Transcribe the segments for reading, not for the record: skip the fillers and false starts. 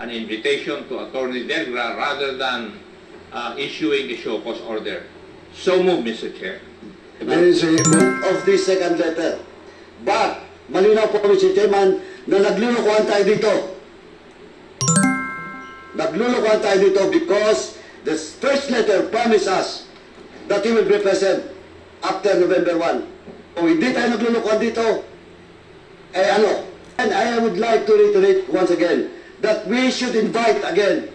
an invitation to Attorney Delgra rather than issuing a show cause order. So move, Mr. Chair. There is a of this second letter. But, malinaw po, Mr. Chairman, na naglulukuhan tayo dito. Naglulukuhan tayo dito because the first letter promised us that he will be present after November 1. Kung hindi tayo naglulukuhan dito, And I would like to reiterate once again that we should invite again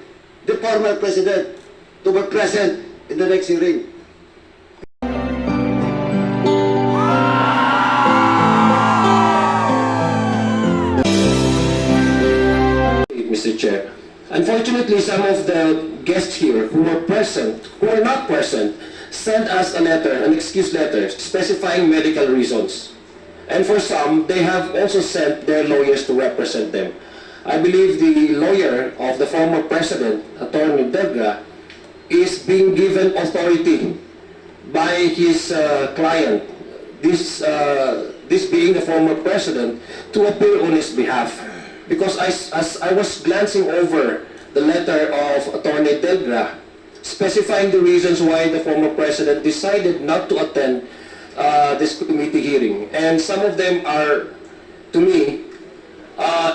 the former president to be present in the next hearing. Mr. Chair. Unfortunately, some of the guests here who were not present, sent us a letter, an excuse letter, specifying medical reasons. And for some, they have also sent their lawyers to represent them. I believe the lawyer of the former president, Attorney Delgra, is being given authority by his client, this being the former president, to appear on his behalf. Because as I was glancing over the letter of Attorney Delgra, specifying the reasons why the former president decided not to attend this committee hearing. And some of them are, to me,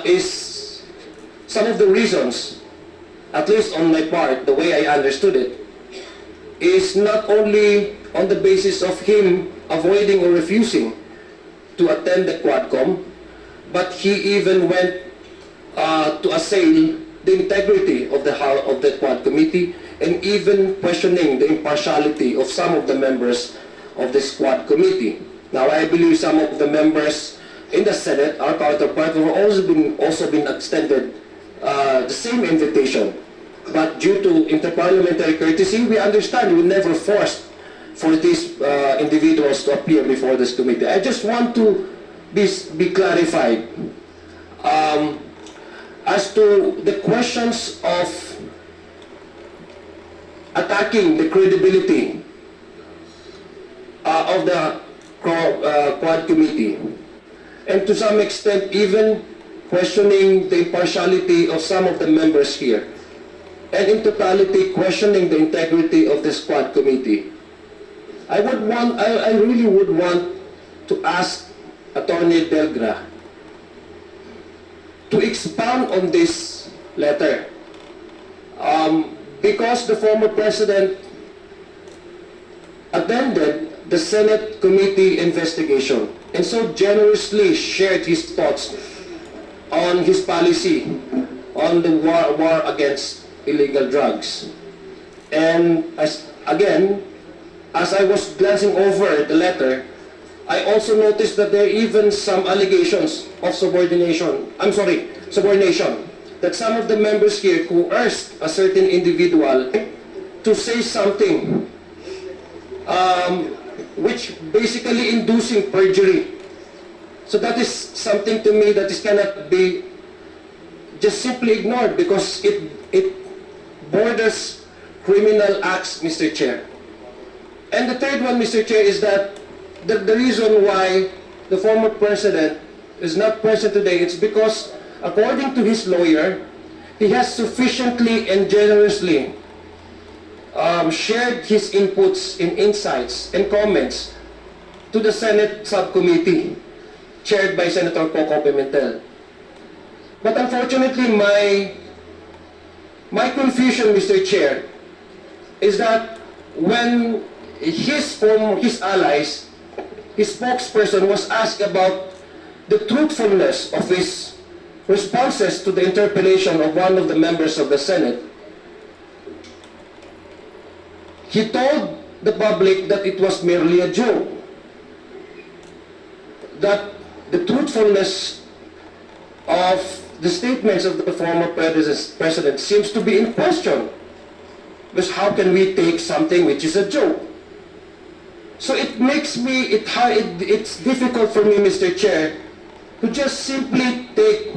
is some of the reasons, at least on my part, the way I understood it, is not only on the basis of him avoiding or refusing to attend the Quadcom, but he even went to assail the integrity of the Quad Committee and even questioning the impartiality of some of the members of the Squad Committee. Now, I believe some of the members in the Senate, our counterpart, have also been extended the same invitation. But due to interparliamentary courtesy, we understand we never forced for these individuals to appear before this committee. I just want to be clarified as to the questions of attacking the credibility of the Quad Committee, and to some extent even questioning the impartiality of some of the members here, and in totality questioning the integrity of this Quad Committee. I really would want to ask Attorney Delgra to expound on this letter, because the former president attended the Senate committee investigation and so generously shared his thoughts on his policy on the war against illegal drugs. And as I was glancing over the letter, I also noticed that there are even some allegations of subordination, that some of the members here coerced a certain individual to say something which basically inducing perjury. So that is something to me that is cannot be just simply ignored because it borders criminal acts, Mr. Chair. And the third one, Mr. Chair, is that the reason why the former president is not present today, it's because according to his lawyer, he has sufficiently and generously shared his inputs and insights and comments to the Senate subcommittee chaired by Senator Coco Pimentel. But unfortunately, my confusion, Mr. Chair, is that when his allies, his spokesperson was asked about the truthfulness of his responses to the interpellation of one of the members of the Senate, he told the public that it was merely a joke, that the truthfulness of the statements of the former president seems to be in question. Because how can we take something which is a joke? So it makes me, it's difficult for me, Mr. Chair, to just simply take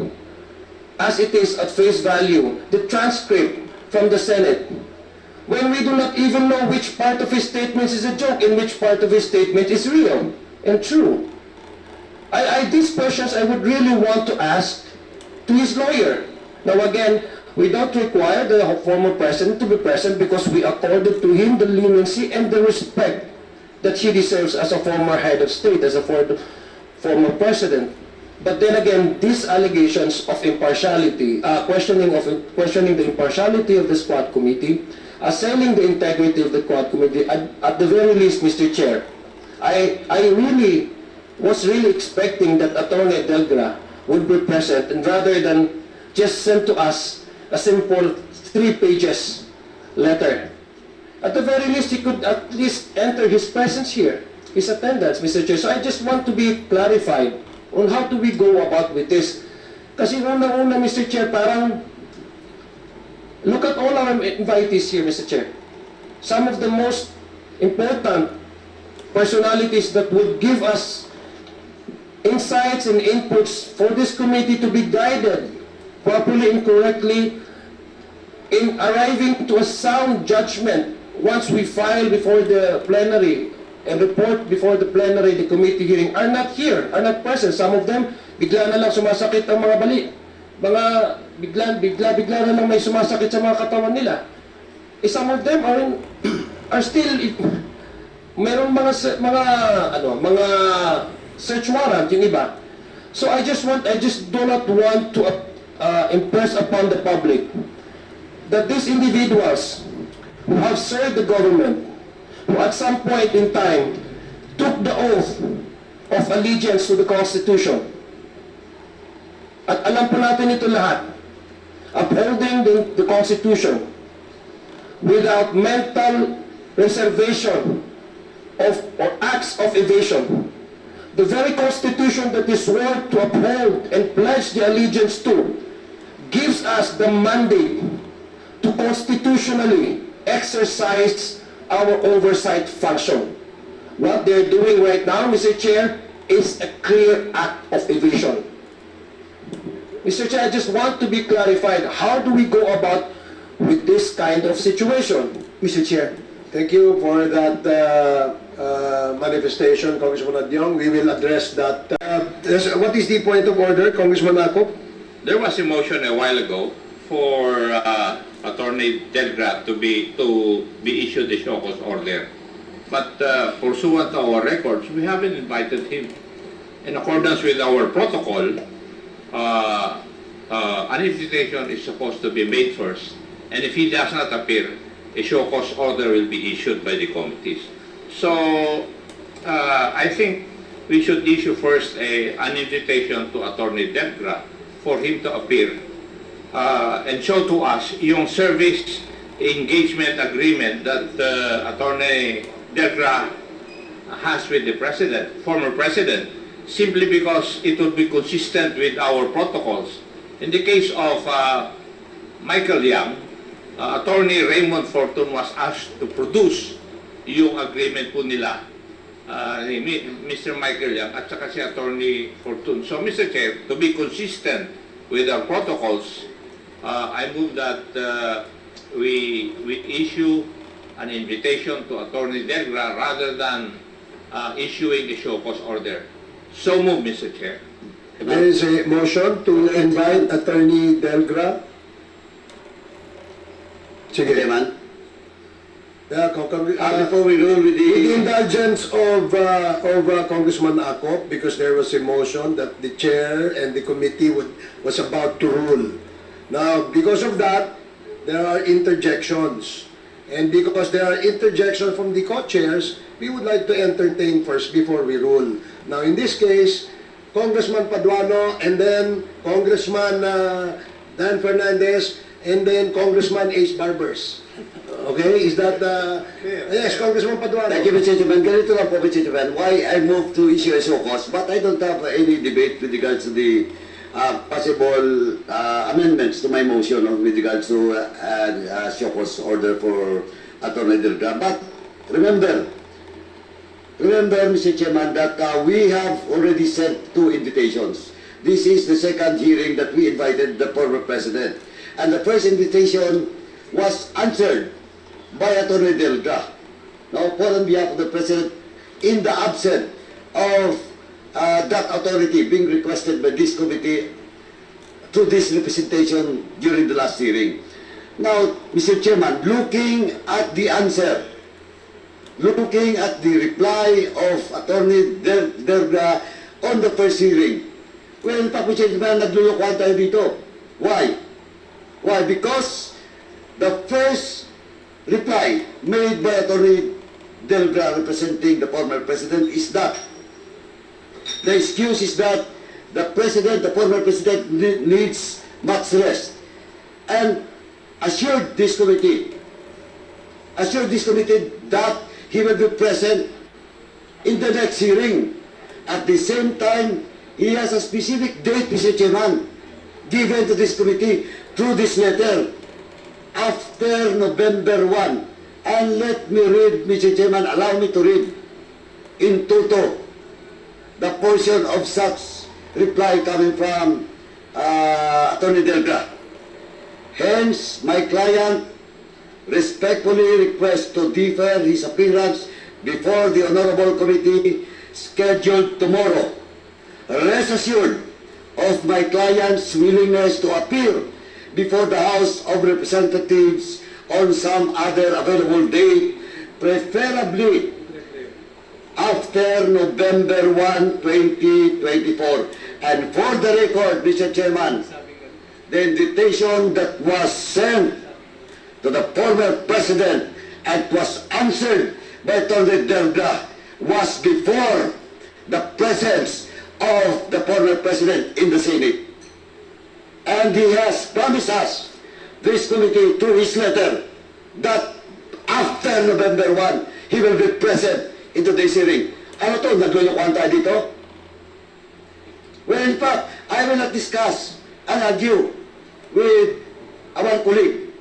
as it is at face value the transcript from the Senate, when we do not even know which part of his statements is a joke and which part of his statement is real and true. These questions I would really want to ask to his lawyer. Now again, We don't require the former president to be present because we accorded to him the leniency and the respect that he deserves as a former head of state, as a former president. But then again, these allegations of impartiality, questioning the impartiality of the Squad Committee, assailing the integrity of the Squad Committee, at the very least, Mr. Chair, I really was expecting that Attorney Delgra would be present, and rather than just send to us a simple 3 pages letter. At the very least, he could at least enter his presence here, his attendance, Mr. Chair. So I just want to be clarified on how do we go about with this. Kasi una-una, Mr. Chair, parang look at all our invitees here, Mr. Chair. Some of the most important personalities that would give us insights and inputs for this committee to be guided properly and correctly in arriving to a sound judgment once we file before the plenary and report before the plenary, the committee hearing, are not here, are not present. Some of them, bigla na lang sumasakit ang mga bali. Bigla na lang may sumasakit sa mga katawan nila. Some of them are still, merong mga search warrant, yung iba. So I just do not want to impress upon the public that these individuals who have served the government, who at some point in time took the oath of allegiance to the Constitution, at alam po natin ito lahat, upholding the Constitution without mental reservation or acts of evasion, the very Constitution that is sworn to uphold and pledge the allegiance to gives us the mandate to constitutionally exercise our oversight function. What they're doing right now, Mr. Chair, is a clear act of evasion. Mr. Chair, I just want to be clarified. How do we go about with this kind of situation, Mr. Chair? Thank you for that manifestation, Congressman Adyong. We will address that. What is the point of order, Congressman Akop? There was a motion a while ago for Attorney Delgra to be issued the show cause order. But pursuant to our records, we haven't invited him. In accordance with our protocol, an invitation is supposed to be made first. And if he does not appear, a show cause order will be issued by the committees. So I think we should issue first an invitation to Attorney Delgra for him to appear and show to us yung service engagement agreement that Attorney Delgra has with the President, former President, simply because it would be consistent with our protocols. In the case of Michael Yang, Attorney Raymond Fortun was asked to produce yung agreement po nila, Mr. Michael Yang at saka si Attorney Fortun. So, Mr. Chair, to be consistent with our protocols, I move that we issue an invitation to Attorney Delgra rather than issuing a show cause order. So move, Mr. Chair. There is a motion to invite Attorney Delgra. Okay, Sige. man. Before we roll with with the the... indulgence of Congressman Akop, because there was a motion that the chair and the committee was about to rule. Now, because of that, there are interjections. And because there are interjections from the co-chairs, we would like to entertain first before we rule. Now, in this case, Congressman Paduano, and then Congressman Dan Fernandez, and then Congressman Ace Barbers. Okay, is that yes, Congressman Paduano. Thank you, Mr. Chairman. Ganito lang po, Mr. Chairman, why I moved to issue a show cause, but I don't have any debate with regards to the possible amendments to my motion with regards to show cause order for Attorney Delgra. But remember, Mr. Chairman, that we have already sent 2 invitations. This is the second hearing that we invited the former President. And the first invitation was answered by Attorney Delgra. Now, for on behalf of the President, in the absence of that authority being requested by this committee through this representation during the last hearing. Now, Mr. Chairman, looking at the answer, looking at the reply of Attorney Derga on the first hearing, well, Mr. Chairman, naglulukuhan tayo dito. Why? Why? Because the first reply made by Attorney Delgra representing the former president is that the excuse is that the former president needs much rest, and assured this committee that he will be present in the next hearing. At the same time, he has a specific date, Mr. Chairman, given to this committee through this letter after November 1. And let me read, Mr. Chairman, allow me to read in toto the portion of such reply coming from Attorney Delga. Hence, my client respectfully requests to defer his appearance before the Honorable Committee scheduled tomorrow. Rest assured of my client's willingness to appear before the House of Representatives on some other available date, preferably after November 1, 2024. And for the record, Mr. Chairman, the invitation that was sent to the former president and was answered by Attorney Delga was before the presence of the former president in the Senate. And he has promised us, this committee, through his letter, that after November 1, he will be present in today's hearing. Ano to? Naglulukuhan tayo dito? Well, in fact, I will not discuss and argue with our colleague,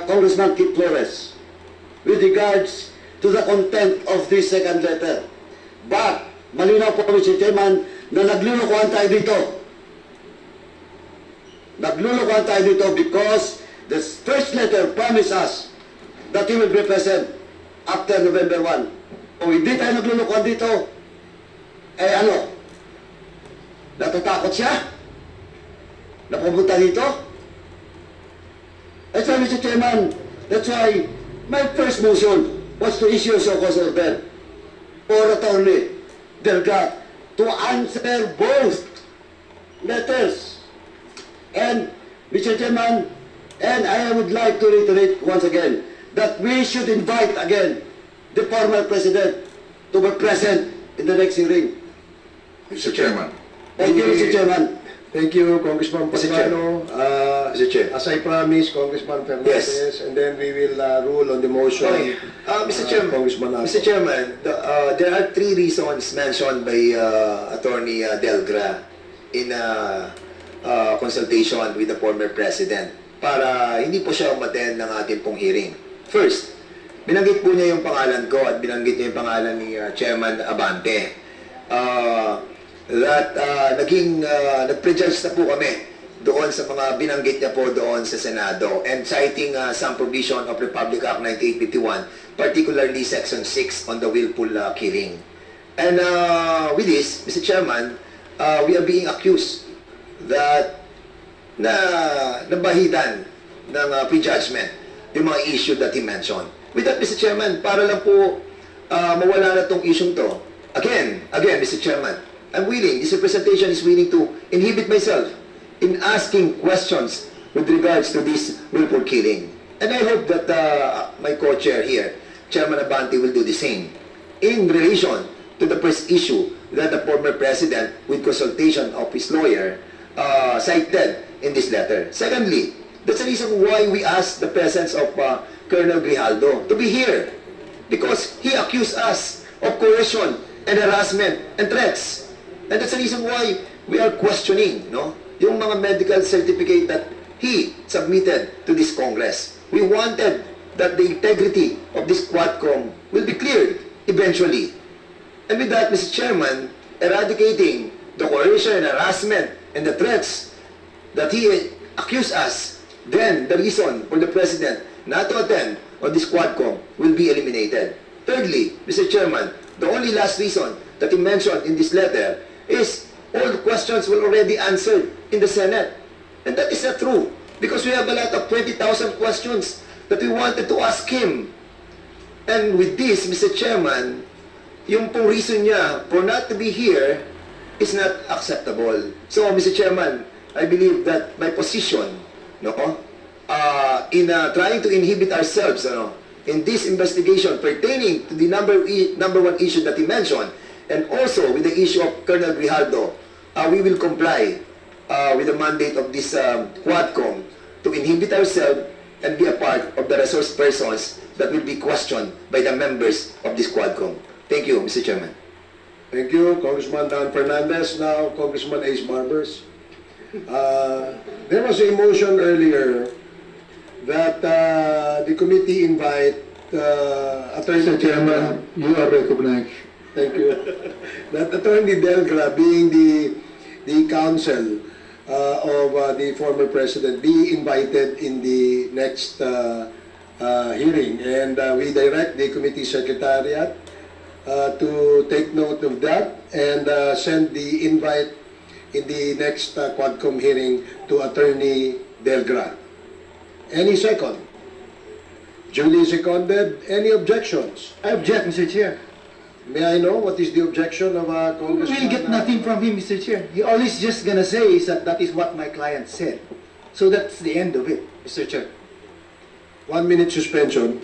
Congressman Kit Flores, with regards to the content of this second letter. But, malinaw po, Mr. Chairman, na naglulukuhan tayo dito. Naglulukuhan tayo dito because the first letter promised us that he will be present after November 1. Kung hindi tayo naglulukuhan dito, eh ano? Natatakot siya? Na pumunta dito? That's why, Mr. Chairman, that's why my first motion was to issue a so-called order for Attorney Delga to answer both letters. And, Mr. Chairman, and I would like to reiterate once again that we should invite again the former president to be present in the next hearing. Mr. Chairman. Thank you, Mr. Chairman. Thank you, Congressman Mr. Chair. Paduano. Mr. Chair. As I promised, Congressman Fernandez, Yes. and then we will rule on the motion. Okay. Mr. Chairman, Congressman Ako. Mr. Chairman, there are three reasons mentioned by Attorney Delgra in consultation with the former president para hindi po siya umattend ng ating pong hearing. First, binanggit po niya yung pangalan ko at binanggit niya yung pangalan ni Chairman Abante. Nag-prejudge na po kami doon sa mga binanggit niya po doon sa Senado and citing some provision of Republic Act 9851, particularly Section 6 on the willful killing. And with this, Mr. Chairman, we are being accused that nabahidan ng prejudgment yung mga issue that he mentioned. With that, Mr. Chairman, para lang po mawala na tong issue to, again, Mr. Chairman, I'm willing, this representation is willing to inhibit myself in asking questions with regards to this willful killing. And I hope that my co-chair here, Chairman Abante, will do the same in relation to the first issue that the former president, with consultation of his lawyer, cited in this letter. Secondly, that's the reason why we asked the presence of Colonel Grijaldo to be here, because he accused us of coercion and harassment and threats. And that's the reason why we are questioning, yung mga medical certificate that he submitted to this Congress. We wanted that the integrity of this Quadcom will be cleared eventually. And with that, Mr. Chairman, eradicating the coercion and harassment and the threats that he accused us, then the reason for the President not to attend on this Quadcom will be eliminated. Thirdly, Mr. Chairman, the only last reason that he mentioned in this letter is all the questions were already answered in the Senate. And that is not true. Because we have a lot of 20,000 questions that we wanted to ask him. And with this, Mr. Chairman, yung pong reason niya for not to be here is not acceptable. So, Mr. Chairman, I believe that my position, no, in trying to inhibit ourselves, in this investigation pertaining to the number one issue that he mentioned, and also with the issue of Colonel Grijaldo, we will comply with the mandate of this Quadcom to inhibit ourselves and be a part of the resource persons that will be questioned by the members of this Quadcom. Thank you, Mr. Chairman. Thank you, Congressman Dan Fernandez. Now, Congressman Ace Barbers. There was a motion earlier that the committee invite Attorney Mr. Chairman, you are recognized. Thank you. That Attorney Delgra, being the counsel of the former president, be invited in the next hearing. And we direct the committee secretariat to take note of that and send the invite in the next Quadcom hearing to Attorney Delgra. Any second? Duly seconded. Any objections? I object, Mr. Chair. May I know what is the objection of Congressman? We'll get nothing from him, Mr. Chair. He always just gonna say is that is what my client said. So that's the end of it, Mr. Chair. 1 minute suspension.